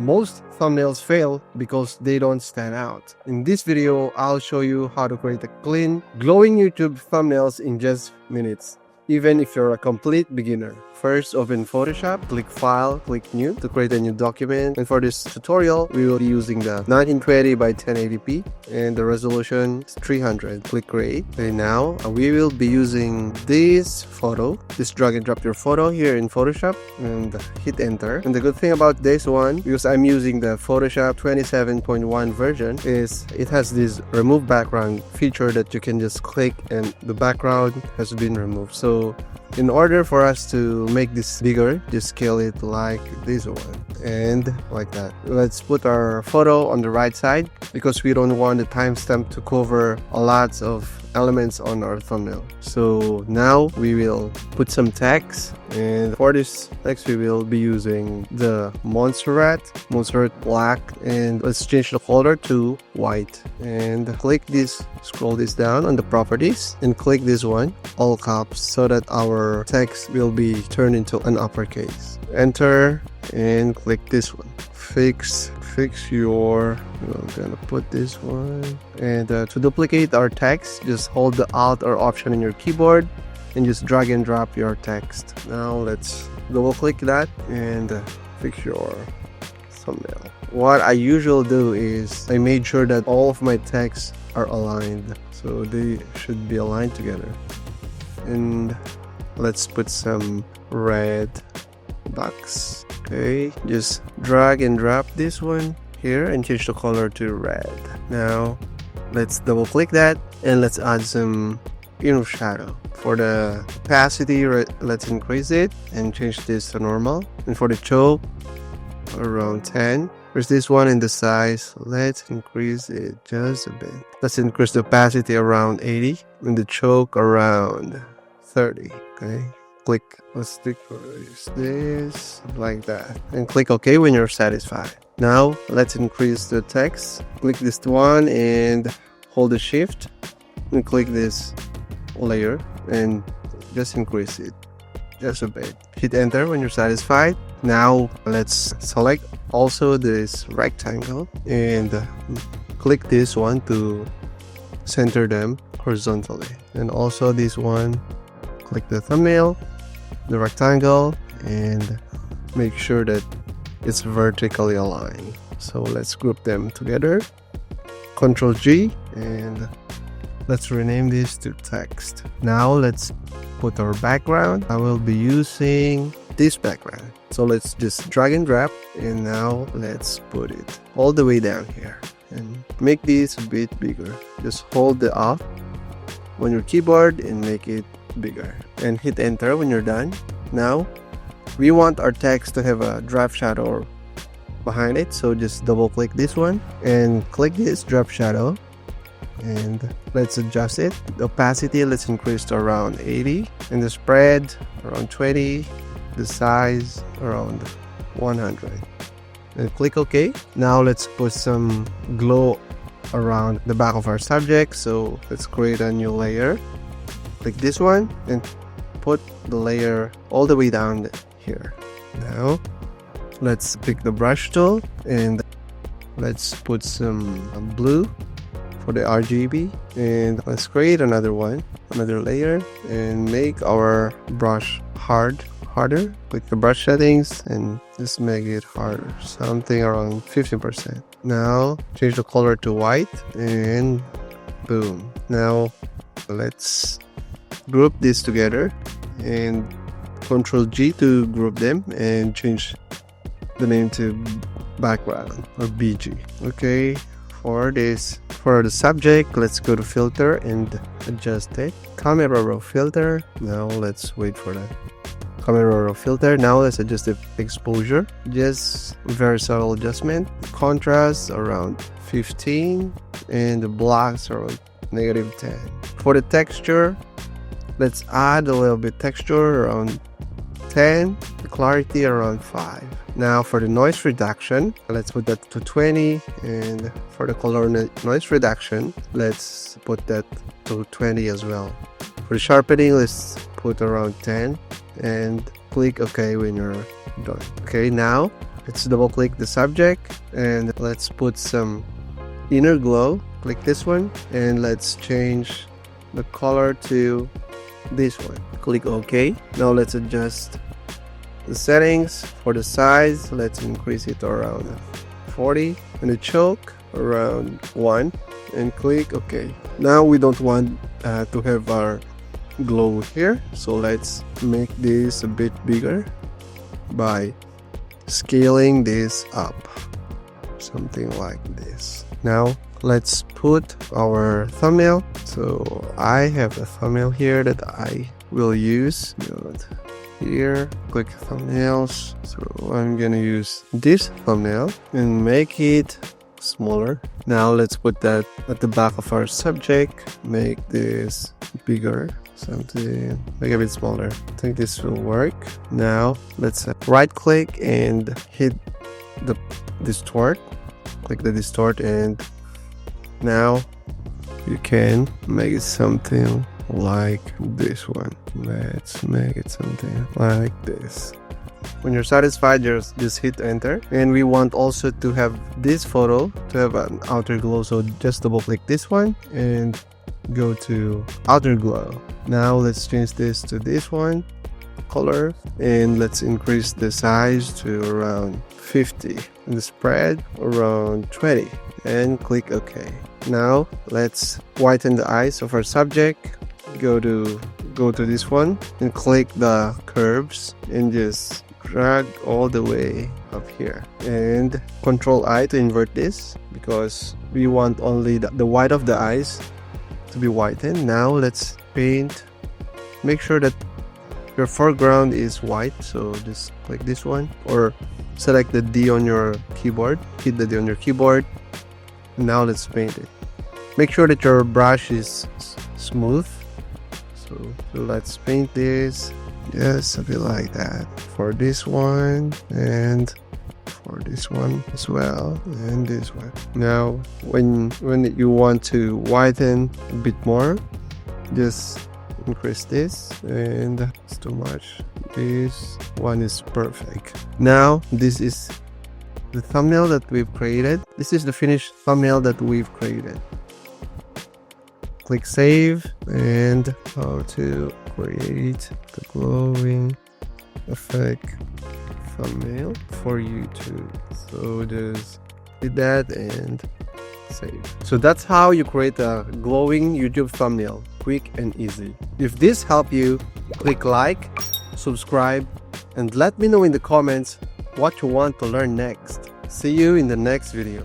Most thumbnails fail because they don't stand out. In this video, I'll show you how to create a clean, glowing YouTube thumbnails in just minutes, even if you're a complete beginner. First, open Photoshop, click File, click New to create a new document. And for this tutorial, we will be using the 1920 by 1080p and the resolution is 300. Click Create. And now we will be using this photo. Just drag and drop your photo here in Photoshop and hit Enter. And the good thing about this one, because I'm using the Photoshop 27.1 version, is it has this remove background feature that you can just click and the background has been removed. So in order for us to make this bigger, just scale it like this one and like that. Let's put our photo on the right side because we don't want the timestamp to cover a lot of elements on our thumbnail. So now we will put some text, and for this text we will be using the Montserrat black, and let's change the color to white and click this, scroll this down on the properties and click this one, all caps, so that our text will be turned into an uppercase. Enter and click this one, fix your, I'm gonna put this one, and to duplicate our text, just hold the Alt or Option in your keyboard and just drag and drop your text. Now let's double click that and fix your thumbnail. What I usually do is I made sure that all of my texts are aligned, so they should be aligned together. And let's put some red box. Okay, just drag and drop this one here and change the color to red. Now let's double click that and let's add some shadow. For the opacity, let's increase it and change this to normal. And for the choke, around 10. There's this one in the size, let's increase it just a bit. Let's increase the opacity around 80 and the choke around 30. Okay, click, let's decrease this like that and click OK when you're satisfied. Now let's increase the text. Click this one and hold the shift and click this layer and just increase it just a bit. Hit enter when you're satisfied. Now let's select also this rectangle and click this one to center them horizontally, and also this one, click the thumbnail, the rectangle, and make sure that it's vertically aligned. So let's group them together, Ctrl G, and let's rename this to text. Now let's put our background. I will be using this background, so let's just drag and drop, and now let's put it all the way down here and make this a bit bigger. Just hold the Alt on your keyboard and make it bigger and hit enter when you're done. Now we want our text to have a drop shadow behind it, so just double click this one and click this drop shadow and let's adjust it. The opacity, let's increase to around 80 and the spread around 20, the size around 100, and click OK. Now let's put some glow around the back of our subject, so let's create a new layer. Click this one and put the layer all the way down here. Now let's pick the brush tool and let's put some blue for the RGB, and let's create another layer and make our brush harder. Click the brush settings and just make it harder, something around 15%. Now change the color to white and boom. Now let's group this together and Ctrl G to group them and change the name to background or BG. Okay, for the subject, let's go to filter and adjust it. Camera raw filter. Now let's wait for that. Camera raw filter. Now let's adjust the exposure. Just very subtle adjustment. Contrast around 15 and the blacks around -10. For the texture, let's add a little bit texture around 10, the clarity around 5. Now for the noise reduction, let's put that to 20, and for the color noise reduction, let's put that to 20 as well. For the sharpening, let's put around 10 and click OK when you're done. Okay, now Let's double click the subject and let's put some inner glow. Click this one and let's change the color to this one. Click OK. Now let's adjust the settings. For the size, let's increase it around 40 and the choke around 1 and click OK. Now we don't want to have our glow here, so let's make this a bit bigger by scaling this up, something like this. Now let's put our thumbnail. So I have a thumbnail here that I will use. Here, click thumbnails. So I'm gonna use this thumbnail and make it smaller. Now let's put that at the back of our subject. Make this bigger, something make a bit smaller. I think this will work. Now let's right click and hit the distort. Click the distort and now you can make it something like this one. Let's make it something like this. When you're satisfied, just hit enter. And we want also to have this photo to have an outer glow, so just double click this one and go to outer glow. Now let's change this to this one color and let's increase the size to around 50 and the spread around 20 and click OK. Now let's whiten the eyes of our subject. Go to this one and click the curves and just drag all the way up here and Control I to invert this because we want only the white of the eyes to be whitened. Now let's paint. Make sure that your foreground is white, so just click this one or select the D on your keyboard, hit the D on your keyboard. Now let's paint it. Make sure that your brush is smooth. So let's paint this just a bit like that for this one and for this one as well and this one. Now when you want to whiten a bit more, just increase this, and it's too much. This one is perfect. Now this is the thumbnail that we've created. This is the finished thumbnail that we've created. Click save and how to create the glowing effect thumbnail for YouTube. So just did that and save. So that's how you create a glowing YouTube thumbnail, quick and easy. If this helped you, click like, subscribe, and let me know in the comments what you want to learn next. See you in the next video.